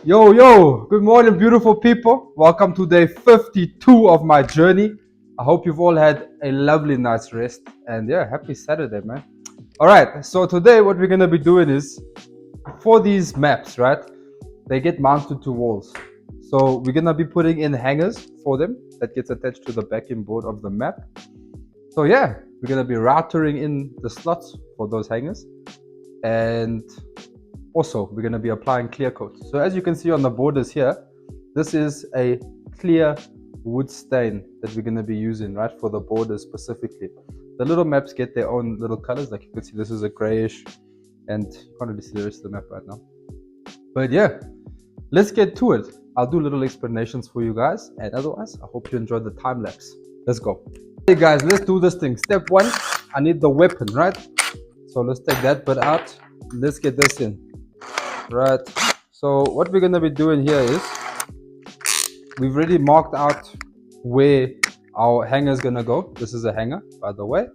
Yo, good morning, beautiful people. Welcome to day 52 of my journey. I hope you've all had a lovely night's rest. And yeah, happy Saturday, man. All right, so today what we're going to be doing is for these maps, right? They get mounted to walls. So we're going to be putting in hangers for them that gets attached to the backing board of the map. So yeah, we're going to be routering in the slots for those hangers. And also, we're going to be applying clear coat. So as you can see on the borders here, this is a clear wood stain that we're going to be using, right, for the borders specifically. The little maps get their own little colors. Like you can see, this is a grayish, and you can't really see the rest of the map right now. But yeah, let's get to it. I'll do little explanations for you guys, and otherwise, I hope you enjoyed the time lapse. Let's go. Hey guys, let's do this thing. Step one, I need the weapon, right? So let's take that bit out. Let's get this in. Right, so what we're going to be doing here is we've already marked out where our hanger is going to go. This is a hanger, by the way,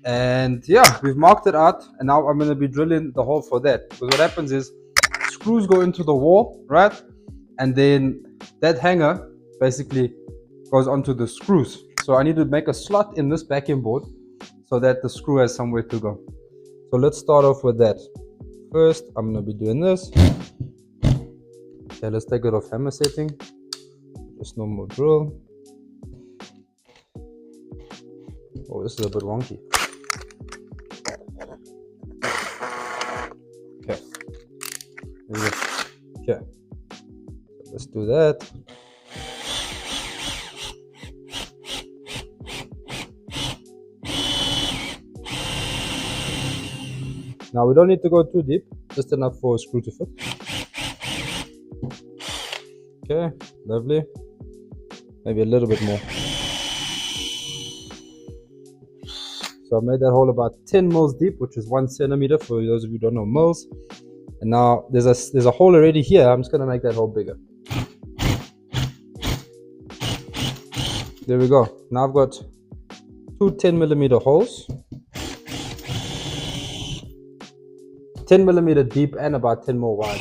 and yeah, we've marked it out, and now I'm going to be drilling the hole for that, because what happens is screws go into the wall, right, and then that hanger basically goes onto the screws. So I need to make a slot in this backing board so that the screw has somewhere to go. So let's start off with that. First, I'm going to be doing this. Okay, let's take it off hammer setting. Just normal drill. Oh, this is a bit wonky. Okay. There we go. Okay. So let's do that. Now we don't need to go too deep, just enough for a screw to fit. Okay, lovely. Maybe a little bit more. So I made that hole about 10 mils deep, which is 1 centimeter for those of you who don't know mils. And now there's a hole already here. I'm just gonna make that hole bigger. There we go. Now I've got two 10 millimeter holes. 10 millimeter deep and about 10 more wide.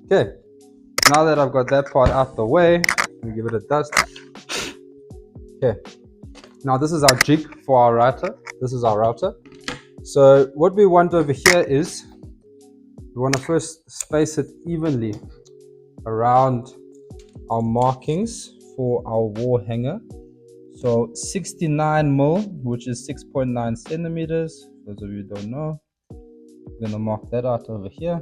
Okay, now that I've got that part out the way, let me give it a dust. Okay, now this is our jig for our router. This is our router. So what we want over here is we want to first space it evenly around our markings for our wall hanger. So 69 mil, which is 6.9 centimeters. For those of you who don't know, I'm gonna mark that out over here.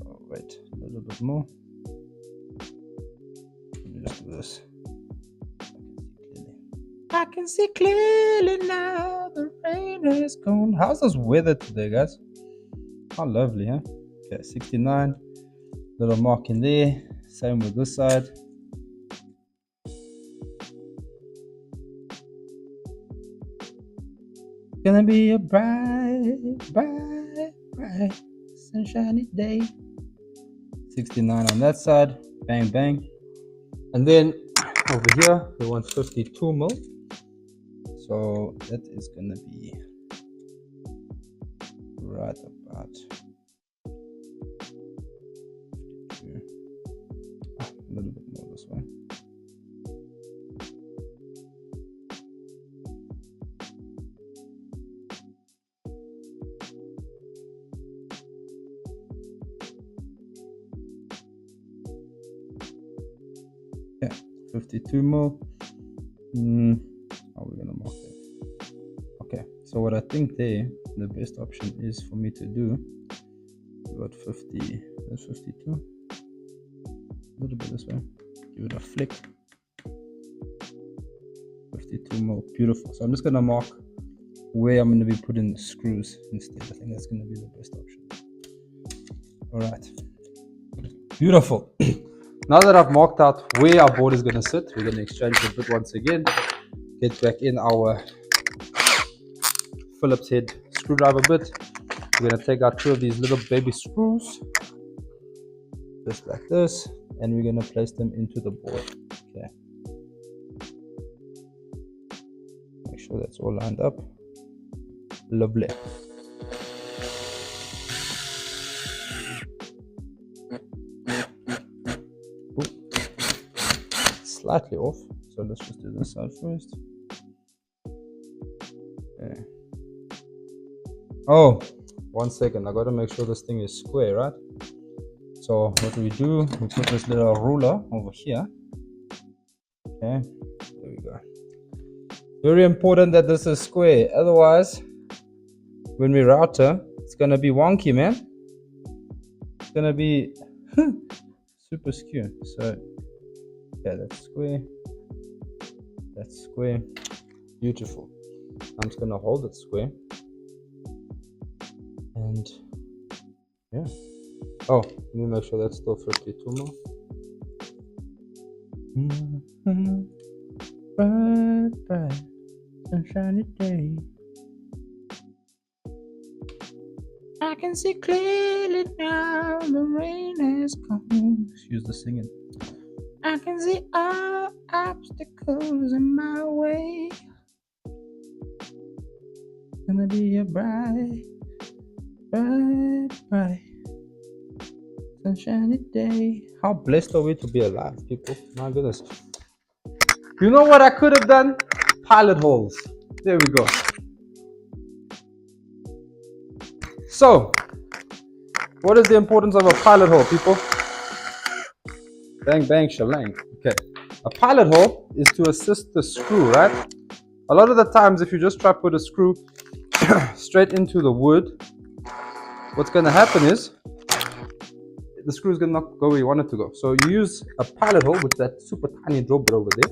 Oh, wait, a little bit more. Let me just do this. I can see clearly now. The rain is gone. How's this weather today, guys? How lovely, huh? Okay, 69. Little mark in there. Same with this side. Gonna be a bright, bright, bright, sunshiny day. 69 on that side. Bang, bang. And then over here, we want 52 mil. So that is gonna be right about a little bit more this way. Yeah, 52 mil. How are we gonna mark that? Okay, so what I think there, the best option is for me to do about 50, that's 52. A little bit this way. Give it a flick. 52 mil, beautiful. So I'm just gonna mark where I'm gonna be putting the screws instead. I think that's gonna be the best option. All right, beautiful. Now that I've marked out where our board is gonna sit, we're gonna exchange the bit once again. Get back in our Phillips head screwdriver bit. We're gonna take out two of these little baby screws, just like this, and we're gonna place them into the board. Okay. Make sure that's all lined up. Lovely. slightly off. So let's just do this side first. Okay. Oh, 1 second. I gotta make sure this thing is square, right? So what we do, we put this little ruler over here. Okay, there we go. Very important that this is square. Otherwise, when we router, it's gonna be wonky, man. It's gonna be super skew. So yeah, that's square. That's square. Beautiful. I'm just gonna hold it square. And yeah. Oh, let me make sure that's still 52 more. Bright, bright, sunshiny day. I can see clearly now the rain has come. Excuse the singing. I can see all obstacles in my way. It's gonna be a bright, bright, bright, sunshiny day. How blessed are we to be alive, people? My goodness. You know what I could have done? Pilot holes. There we go. So, what is the importance of a pilot hole, people? Bang, bang, shalang. Okay. A pilot hole is to assist the screw, right? A lot of the times, if you just try to put a screw straight into the wood, what's going to happen is the screw is going to not go where you want it to go. So you use a pilot hole with that super tiny drill bit over there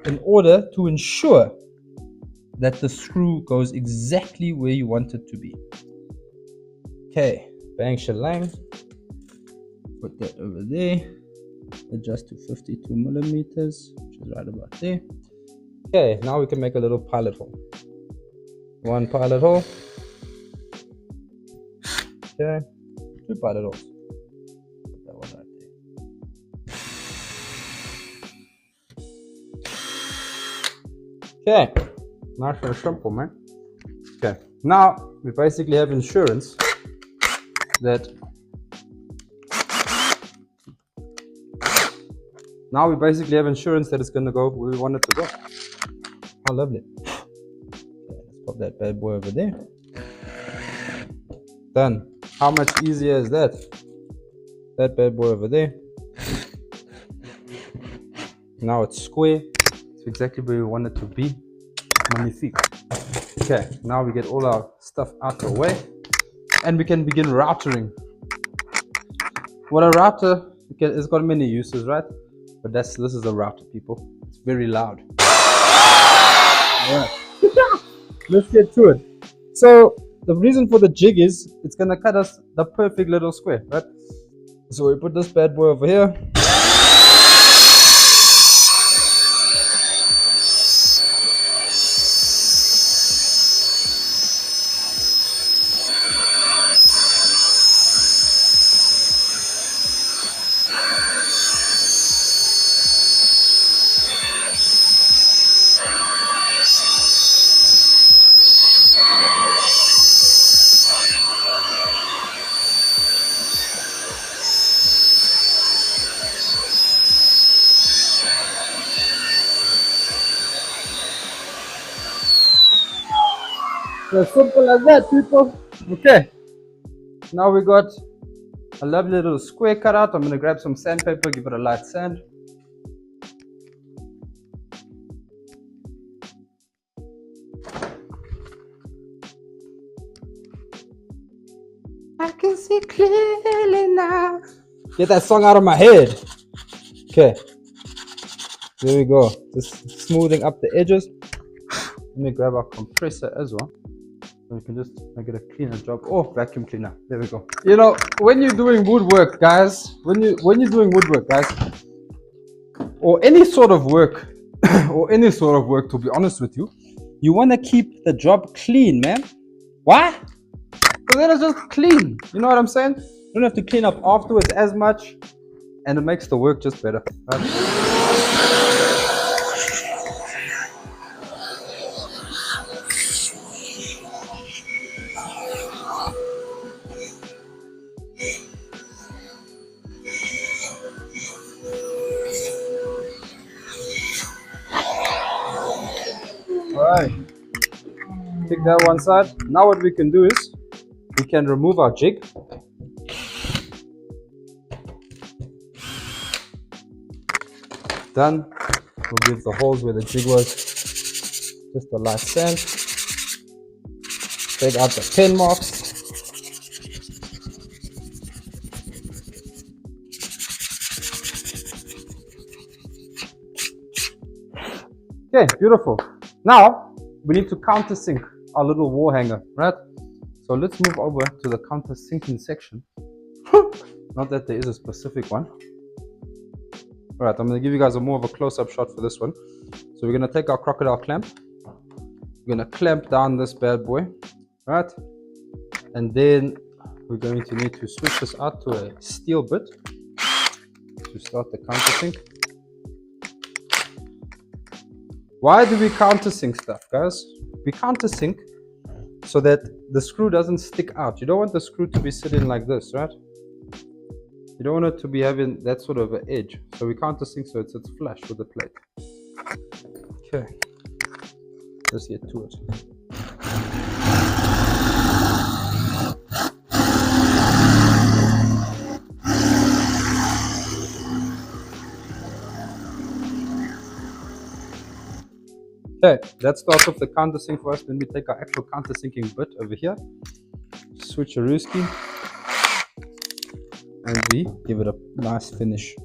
in order to ensure that the screw goes exactly where you want it to be. Okay, bang shalang. Put that over there. Adjust to 52 millimeters, which is right about there. Okay, now we can make a little pilot hole. One pilot hole. Okay, two pilot holes. Put that one right there. Okay, nice and simple, man. Okay, now we basically have insurance that it's going to go where we want it to go. How lovely. Okay, let's pop that bad boy over there. Done. How much easier is that? That bad boy over there. Now it's square. It's exactly where we want it to be. Magnifique. Okay, now we get all our stuff out the way and we can begin routering. What a router, it's got many uses, right? But this is a router, people. It's very loud. Alright. Let's get to it. So the reason for the jig is it's gonna cut us the perfect little square, right? So we put this bad boy over here. So simple as that, people. Okay. Now we got a lovely little square cut out. I'm gonna grab some sandpaper, give it a light sand. I can see clearly now. Get that song out of my head. Okay. There we go. Just smoothing up the edges. Let me grab our compressor as well. So we can just make it a cleaner job. Oh, vacuum cleaner. There we go. You know, when you're doing woodwork, guys, when you're doing woodwork, guys, or any sort of work, to be honest with you, you want to keep the job clean, man. Why? Because then it's just clean. You know what I'm saying? You don't have to clean up afterwards as much, and it makes the work just better. Right? stick that one side. Now what we can do is we can remove our jig. Done. We'll give the holes where the jig was just a light sand. Take out the pin marks. Okay, beautiful. Now we need to countersink our little wall hanger, right? So let's move over to the countersinking section. Not that there is a specific one. All right, I'm gonna give you guys a more of a close-up shot for this one. So we're gonna take our crocodile clamp. We're gonna clamp down this bad boy, right? And then we're going to need to switch this out to a steel bit to start the countersink. Why do we countersink stuff, guys? We countersink so that the screw doesn't stick out. You don't want the screw to be sitting like this, right? You don't want it to be having that sort of an edge. So we countersink so it sits flush with the plate. Okay, let's get to it. Okay, that starts off the countersink for us. Then we take our actual countersinking bit over here, switcherooski, and we give it a nice finish.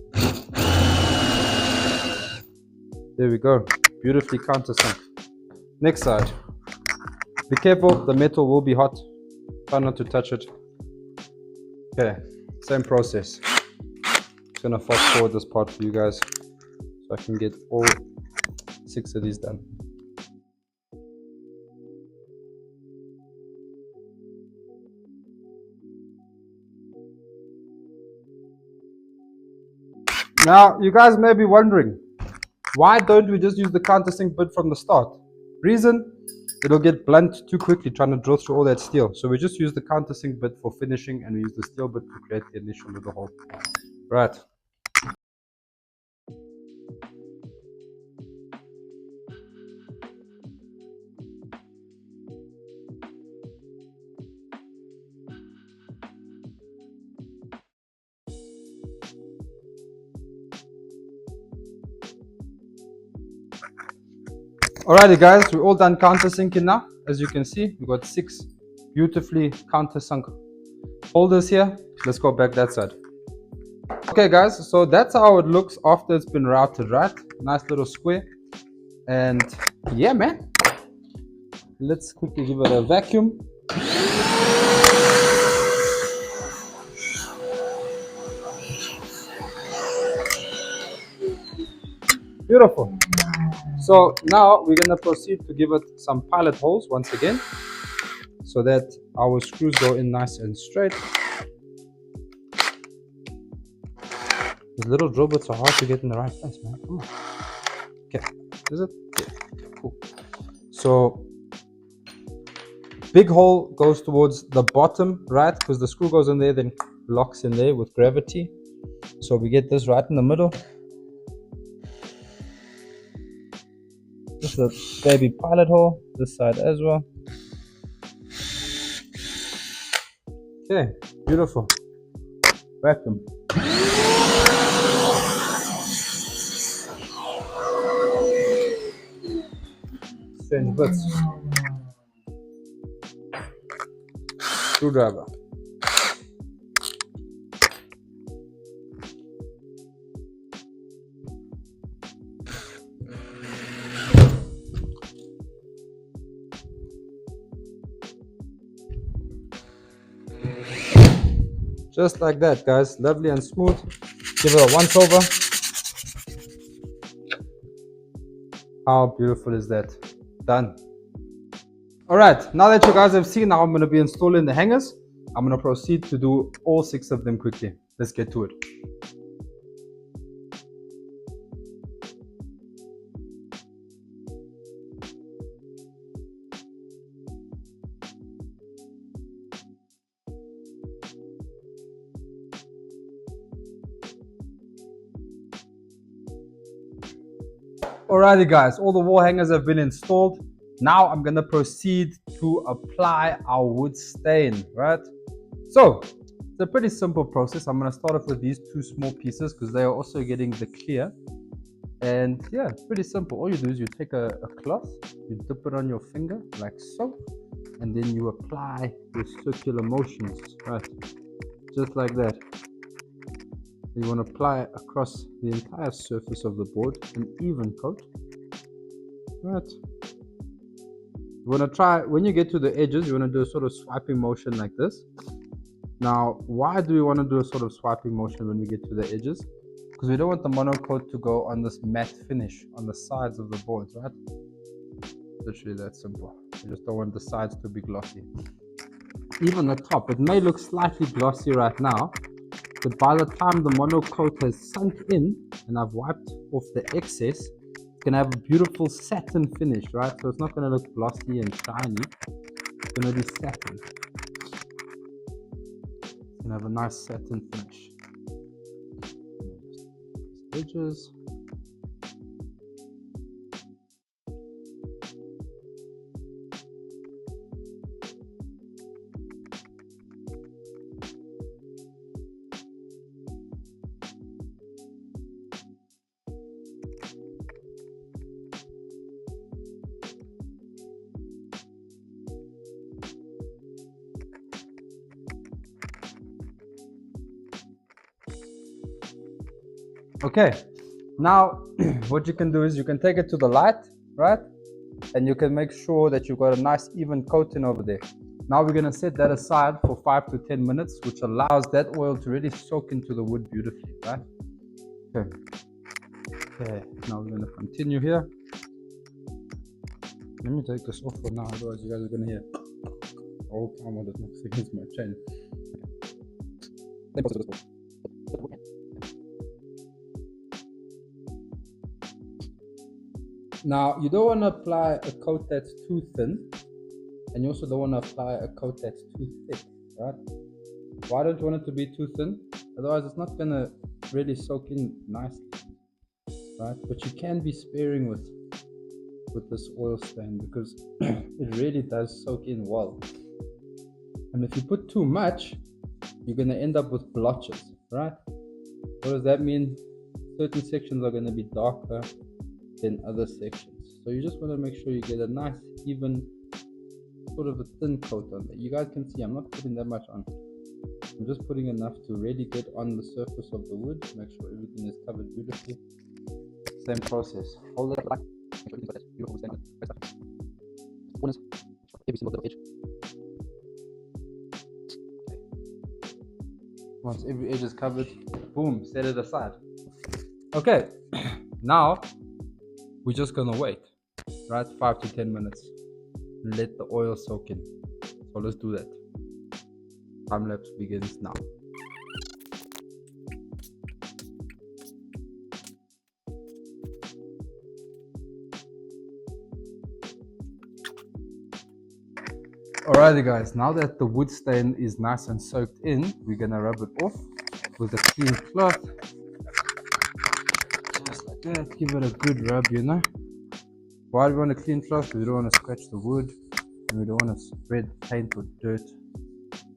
There we go, beautifully countersunk. Next side. Be careful, the metal will be hot. Try not to touch it. Okay, same process. Just gonna fast forward this part for you guys so I can get all 6 of these done. Now, you guys may be wondering, why don't we just use the countersink bit from the start? Reason, it'll get blunt too quickly trying to drill through all that steel. So we just use the countersink bit for finishing and we use the steel bit to create the initial little hole. Right. Alrighty guys, we're all done countersinking now. As you can see, we've got 6 beautifully countersunk holders here. Let's go back that side. Okay guys, so that's how it looks after it's been routed, right? Nice little square. And yeah, man. Let's quickly give it a vacuum. Beautiful. So now we're gonna proceed to give it some pilot holes once again, so that our screws go in nice and straight. These little drill bits are hard to get in the right place, man. Come on. Okay, is it? Yeah. Cool. So big hole goes towards the bottom, right? Because the screw goes in there, then locks in there with gravity. So we get this right in the middle. This is a baby pilot hole, this side as well. Okay, beautiful. Vacuum. Strange bits. Screwdriver. Just like that, guys. Lovely and smooth. Give it a once over. How beautiful is that? Done. Alright, now that you guys have seen how I'm going to be installing the hangers, I'm going to proceed to do all 6 of them quickly. Let's get to it. Alrighty guys, all the wall hangers have been installed. Now I'm gonna proceed to apply our wood stain, right? So it's a pretty simple process. I'm going to start off with these two small pieces because they are also getting the clear. And yeah, pretty simple. All you do is you take a cloth, you dip it on your finger like so, and then you apply your circular motions, right? Just like that. You want to apply it across the entire surface of the board, an even coat. Right. You want to try, when you get to the edges, you want to do a sort of swiping motion like this. Now, why do we want to do a sort of swiping motion when we get to the edges? Because we don't want the monocoat to go on this matte finish on the sides of the boards, right? Literally that simple. You just don't want the sides to be glossy. Even the top, it may look slightly glossy right now, but by the time the monocoat has sunk in and I've wiped off the excess, it's gonna have a beautiful satin finish, right? So it's not gonna look glossy and shiny. It's gonna be satin. It's gonna have a nice satin finish. Edges. Okay, now what you can do is you can take it to the light, right? And you can make sure that you've got a nice even coating over there. Now we're going to set that aside for 5 to 10 minutes, which allows that oil to really soak into the wood beautifully, right? Okay. Okay, now we're going to continue here. Let me take this off for now, otherwise you guys are going to hear the whole time while it knocks against my chain. Now, you don't want to apply a coat that's too thin, and you also don't want to apply a coat that's too thick, right? Why don't you want it to be too thin? Otherwise, it's not going to really soak in nicely, right? But you can be sparing with this oil stain because it really does soak in well. And if you put too much, you're going to end up with blotches, right? What does that mean? Certain sections are going to be darker than other sections. So you just want to make sure you get a nice, even, sort of a thin coat on there. You guys can see I'm not putting that much on. I'm just putting enough to really get on the surface of the wood, make sure everything is covered beautifully. Same process. Hold it like every single little edge. Once every edge is covered, boom, set it aside. Okay, now we're just gonna wait, right? 5 to 10 minutes. Let the oil soak in. So let's do that. Time lapse begins now. Alrighty guys, now that the wood stain is nice and soaked in, we're gonna rub it off with a clean cloth. Just like that, give it a good rub, you know. Why do we want a clean cloth? We don't want to scratch the wood, and we don't want to spread paint or dirt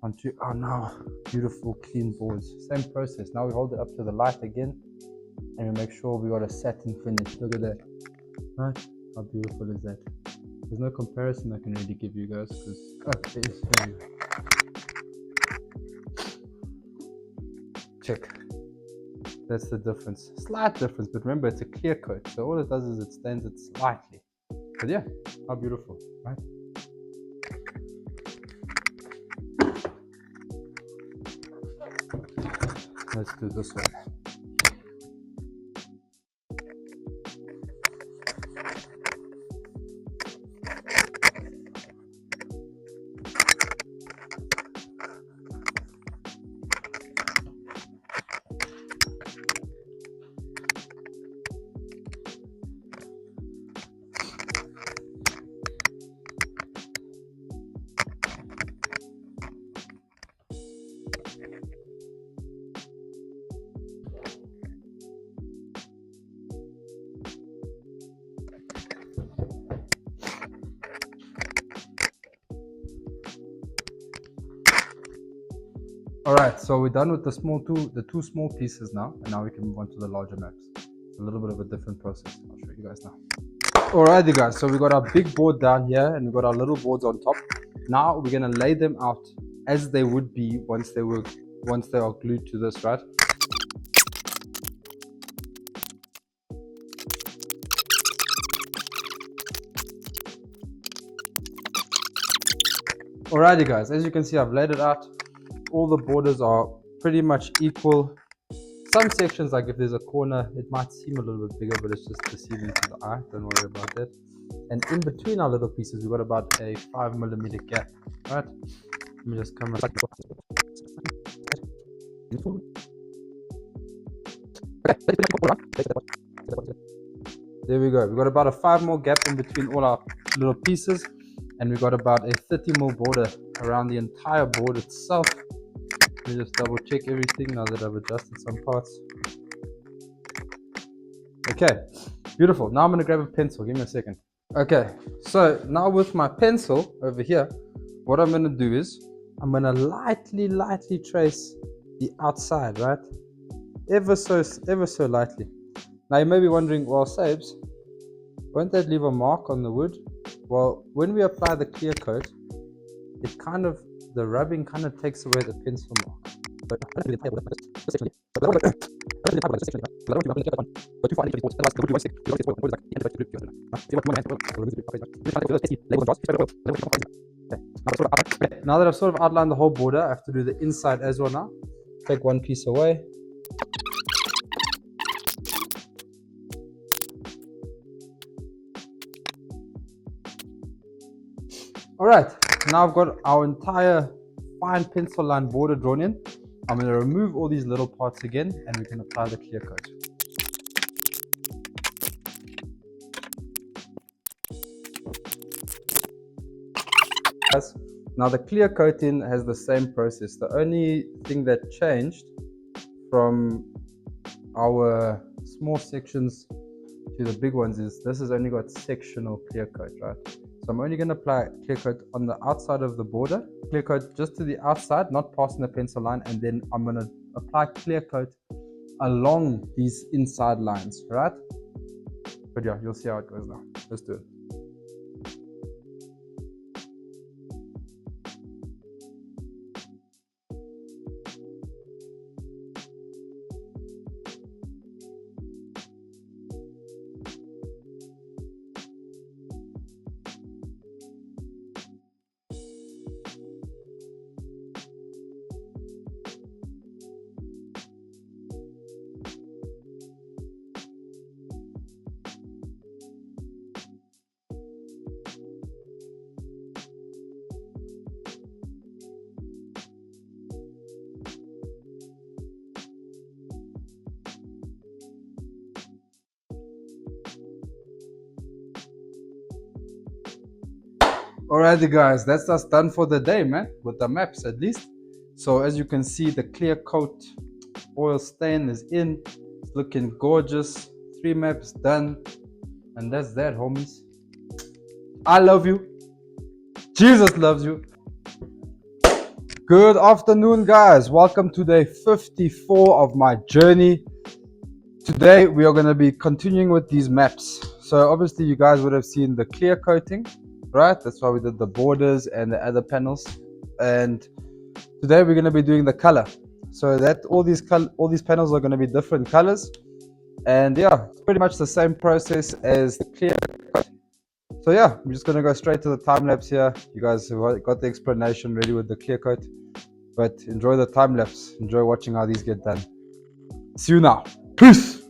onto our now beautiful clean boards. Same process. Now we hold it up to the light again, and we make sure we got a satin finish. Look at that, right? How beautiful is that? There's no comparison I can really give you guys because it is very check. That's the difference. Slight difference, but remember it's a clear coat, so all it does is it stains it slightly. But yeah, how beautiful, right? Let's do this one. All right, so we're done with the two small pieces now, and now we can move on to the larger maps. It's a little bit of a different process. I'll show you guys now. Alrighty guys, so we got our big board down here and we got our little boards on top. Now we're gonna lay them out as they would be once they are glued to this, right? Alrighty guys, as you can see I've laid it out. All the borders are pretty much equal. Some sections, like if there's a corner, it might seem a little bit bigger, but it's just deceiving to the eye. Don't worry about that. And in between our little pieces, we've got about a 5mm gap. Right? Let me just come right. There we go. We've got about a 5mm gap in between all our little pieces, and we've got about a 30mm border around the entire board itself. Let me just double check everything now that I've adjusted some parts. Okay, beautiful. Now I'm going to grab a pencil. Give me a second. Okay, so now with my pencil over here, what I'm going to do is I'm going to lightly trace the outside, right? Ever so lightly. Now you may be wondering, well, Sabes, won't that leave a mark on the wood? Well, when we apply the clear coat, the rubbing kind of takes away the pencil mark. Now that I've sort of outlined the whole border, I have to do the inside as well now. Take one piece away. Alright, now I've got our entire fine pencil line border drawn in. I'm going to remove all these little parts again and we can apply the clear coat. Now the clear coating has the same process. The only thing that changed from our small sections to the big ones is this has only got sectional clear coat, right? So I'm only going to apply clear coat on the outside of the border, clear coat just to the outside, not passing the pencil line, and then I'm going to apply clear coat along these inside lines, right? But yeah, you'll see how it goes now. Let's do it. Alrighty guys, that's us done for the day, man, with the maps at least. So as you can see, the clear coat oil stain is in. It's looking gorgeous. 3 maps done. And that's that, homies. I love you. Jesus loves you. Good afternoon, guys. Welcome to day 54 of my journey. Today we are going to be continuing with these maps. So obviously you guys would have seen the clear coating, right? That's why we did the borders and the other panels. And today we're going to be doing the color. So that all these panels are going to be different colors. And yeah, it's pretty much the same process as the clear coat. So yeah, I'm just going to go straight to the time lapse here. You guys have got the explanation ready with the clear coat. But enjoy the time lapse. Enjoy watching how these get done. See you now. Peace.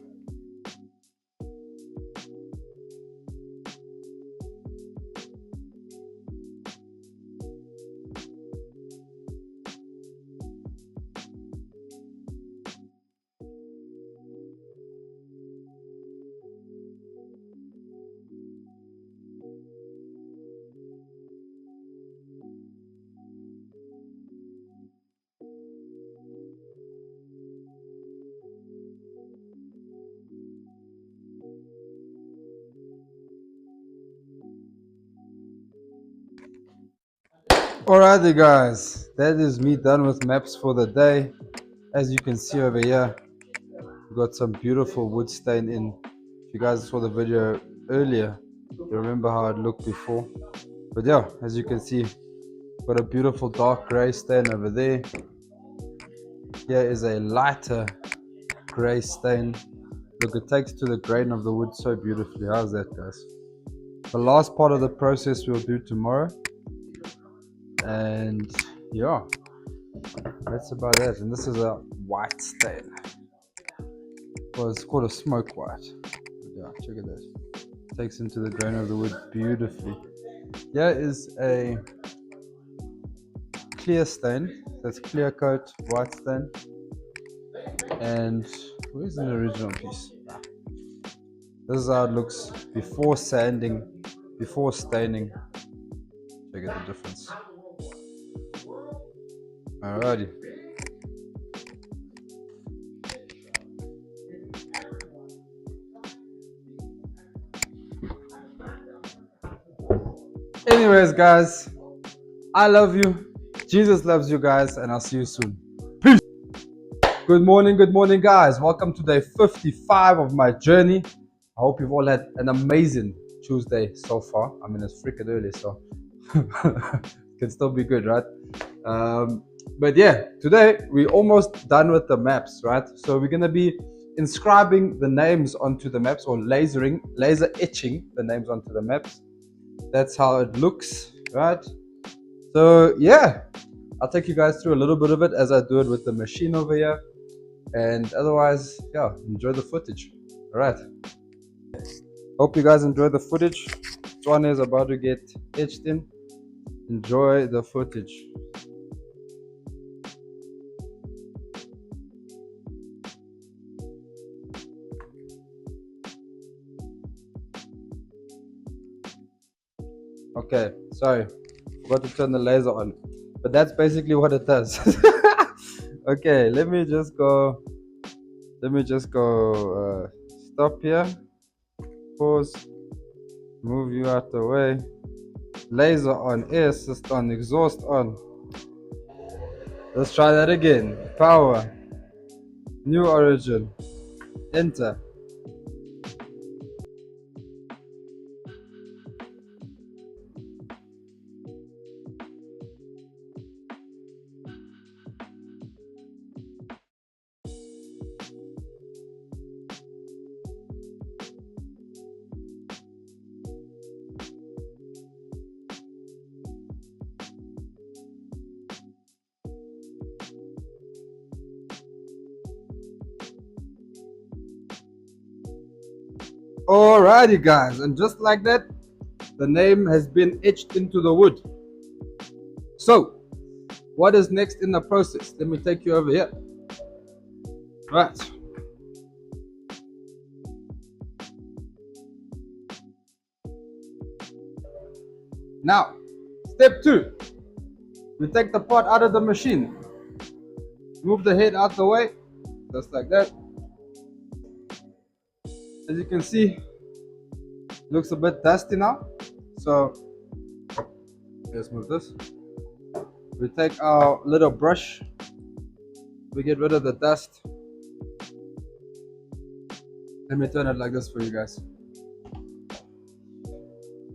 Alrighty guys, that is me done with maps for the day. As you can see over here, we got some beautiful wood stain in. If you guys saw the video earlier, you remember how it looked before. But yeah, as you can see, got a beautiful dark gray stain over there. Here is a lighter gray stain. Look, it takes to the grain of the wood so beautifully. How's that, guys? The last part of the process we'll do tomorrow. And yeah, that's about it. And this is a white stain. Well, it's called a smoke white. Yeah, check it out. Takes into the grain of the wood beautifully. Here is a clear stain. That's clear coat white stain. And where's the original piece? This is how it looks before sanding, before staining. Check out the difference. Alrighty. Anyways, guys, I love you. Jesus loves you guys, and I'll see you soon. Peace. Good morning, guys. Welcome to day 55 of my journey. I hope you've all had an amazing Tuesday so far. I mean, it's freaking early, so can still be good, right? But yeah, today we're almost done with the maps, right? So we're gonna be inscribing the names onto the maps, or laser etching the names onto the maps. That's how it looks, right? So yeah, I'll take you guys through a little bit of it as I do it with the machine over here. And otherwise, yeah, enjoy the footage. All right. Hope you guys enjoy the footage. Swan is about to get etched in. Enjoy the footage. Okay, sorry, forgot to turn the laser on, but that's basically what it does. Okay, let me just go stop here, pause, move you out the way, laser on, air assist on, exhaust on. Let's try that again. Power, new origin, enter. Alrighty guys, and just like that, the name has been etched into the wood. So, what is next in the process? Let me take you over here. Right. Now, step 2. We take the part out of the machine. Move the head out the way, just like that. As you can see, it looks a bit dusty now. So, let's move this. We take our little brush. We get rid of the dust. Let me turn it like this for you guys.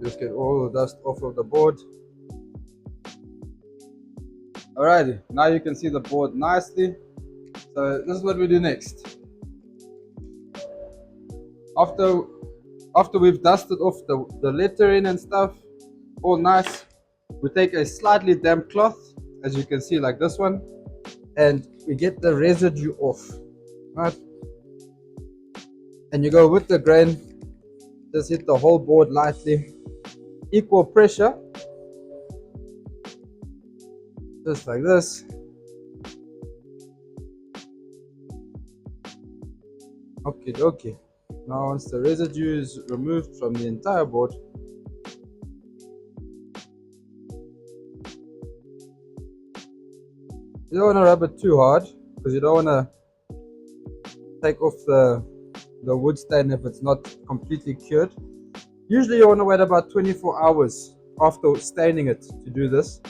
Just get all the dust off of the board. Alrighty, now you can see the board nicely. So this is what we do next. After we've dusted off the lettering and stuff, all nice, we take a slightly damp cloth, as you can see, like this one, and we get the residue off, right? And you go with the grain, just hit the whole board lightly, equal pressure, just like this. Okay. Now once the residue is removed from the entire board, you don't want to rub it too hard, because you don't want to take off the wood stain if it's not completely cured. Usually you want to wait about 24 hours after staining it to do this.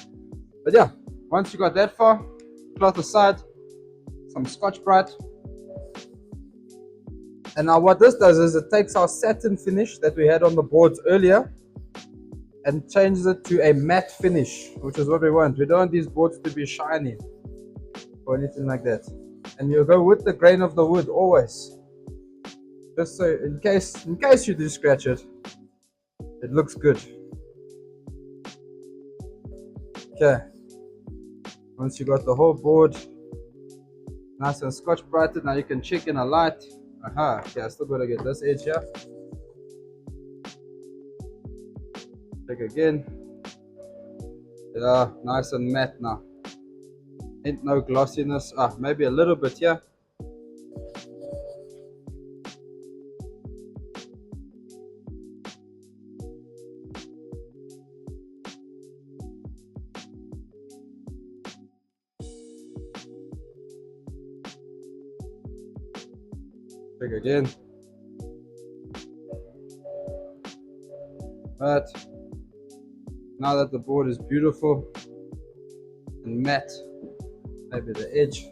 But yeah, once you got that far, cloth aside, some Scotch-Brite. And now what this does is it takes our satin finish that we had on the boards earlier and changes it to a matte finish, which is what we want. We don't want these boards to be shiny or anything like that. And you go with the grain of the wood always, just so in case you do scratch it, it looks good. Okay, once you got the whole board nice and Scotch brighted, now you can check in a light. Aha, okay, I still gotta get this edge here. Check again. Yeah, nice and matte now. Ain't no glossiness. Maybe a little bit here. Check again. But now that the board is beautiful and matte, maybe the edge.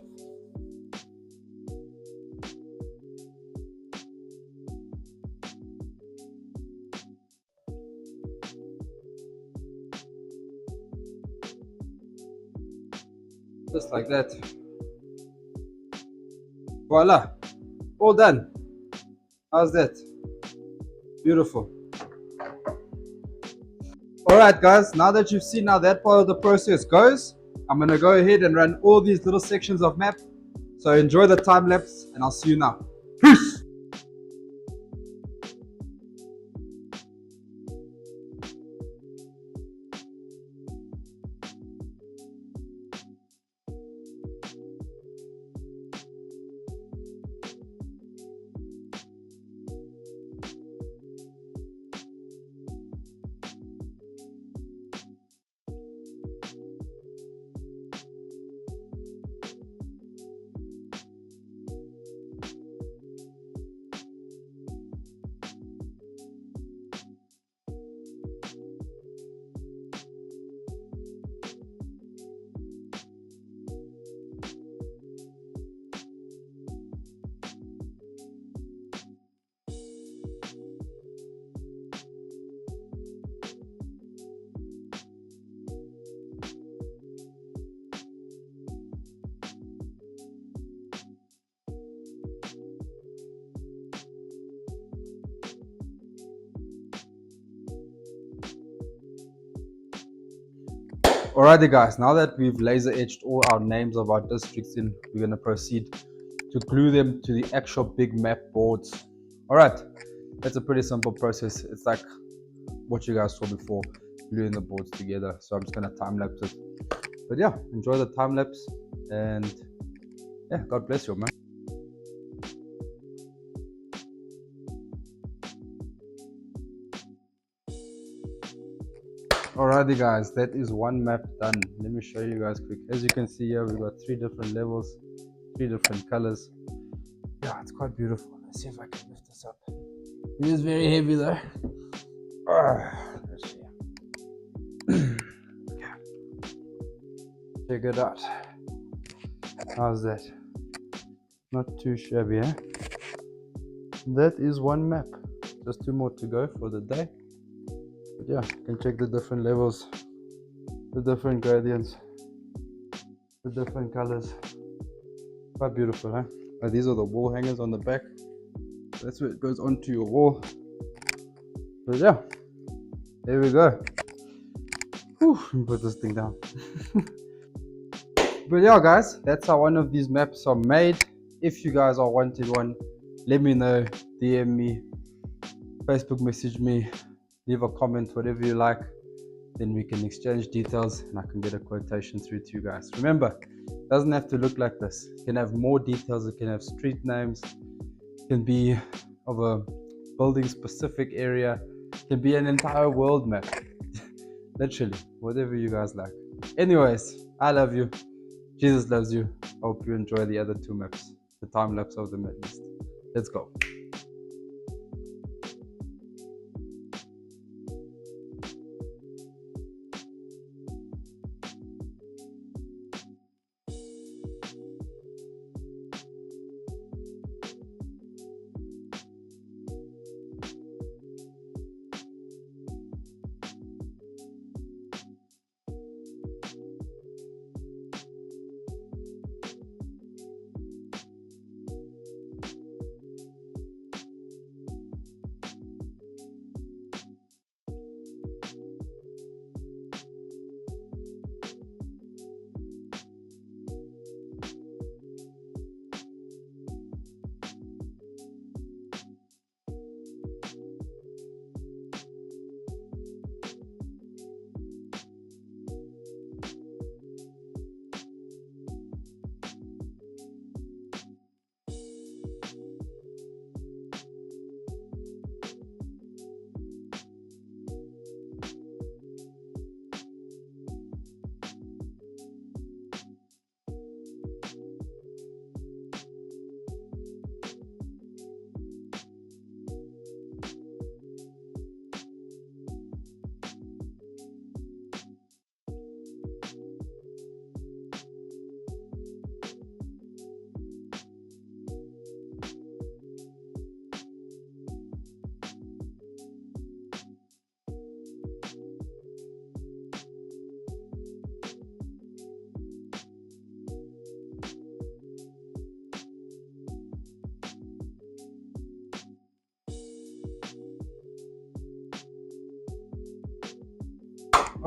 Just like that. Voila, all done. How's that? Beautiful. Alright guys, now that you've seen how that part of the process goes, I'm gonna go ahead and run all these little sections of map. So enjoy the time lapse and I'll see you now. Peace! Alrighty guys, now that we've laser etched all our names of our districts in, we're going to proceed to glue them to the actual big map boards. Alright, that's a pretty simple process. It's like what you guys saw before, gluing the boards together. So I'm just going to time lapse it. But yeah, enjoy the time lapse and yeah, God bless you, man. Alrighty guys, that is one map done. Let me show you guys quick. As you can see here, we've got 3 different levels, 3 different colors. Yeah, it's quite beautiful. Let's see if I can lift this up. It is very heavy though. Let's see. Check it out. How's that? Not too shabby, eh? That is one map. Just 2 more to go for the day. But yeah, you can check the different levels, the different gradients, the different colors. Quite beautiful, huh? These are the wall hangers on the back. That's where it goes onto your wall. But yeah, there we go. Whew, put this thing down. But yeah guys, that's how one of these maps are made. If you guys are wanting one, let me know, DM me, Facebook message me, leave a comment, whatever you like. Then we can exchange details and I can get a quotation through to you guys. Remember, it doesn't have to look like this. It can have more details. It can have street names. It can be of a building specific area. It can be an entire world map. Literally, whatever you guys like. Anyways, I love you. Jesus loves you. Hope you enjoy the other 2 maps. The time lapse of them at least. Let's go.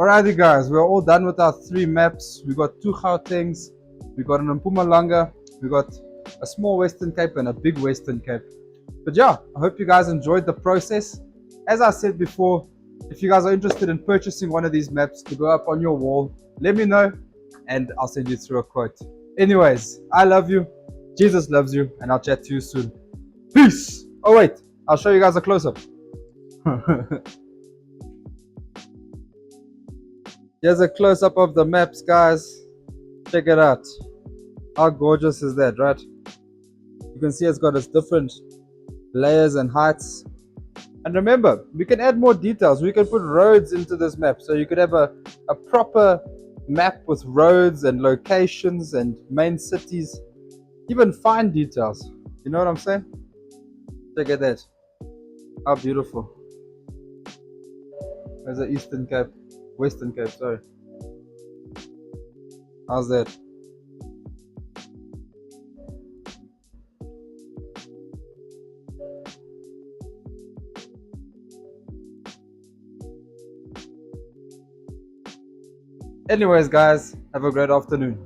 Alrighty guys, we're all done with our 3 maps. We got 2 Gautengs, we got an Mpumalanga, we got a small Western Cape and a big Western Cape. But yeah, I hope you guys enjoyed the process. As I said before, if you guys are interested in purchasing one of these maps to go up on your wall, let me know and I'll send you through a quote. Anyways, I love you, Jesus loves you, and I'll chat to you soon. Peace! Oh wait, I'll show you guys a close-up. Here's a close-up of the maps, guys. Check it out. How gorgeous is that, right? You can see it's got its different layers and heights. And remember, we can add more details. We can put roads into this map. So you could have a proper map with roads and locations and main cities. Even fine details. You know what I'm saying? Check at that. How beautiful. There's the Eastern Cape. Western Cape, sorry. How's that? Anyways, guys, have a great afternoon.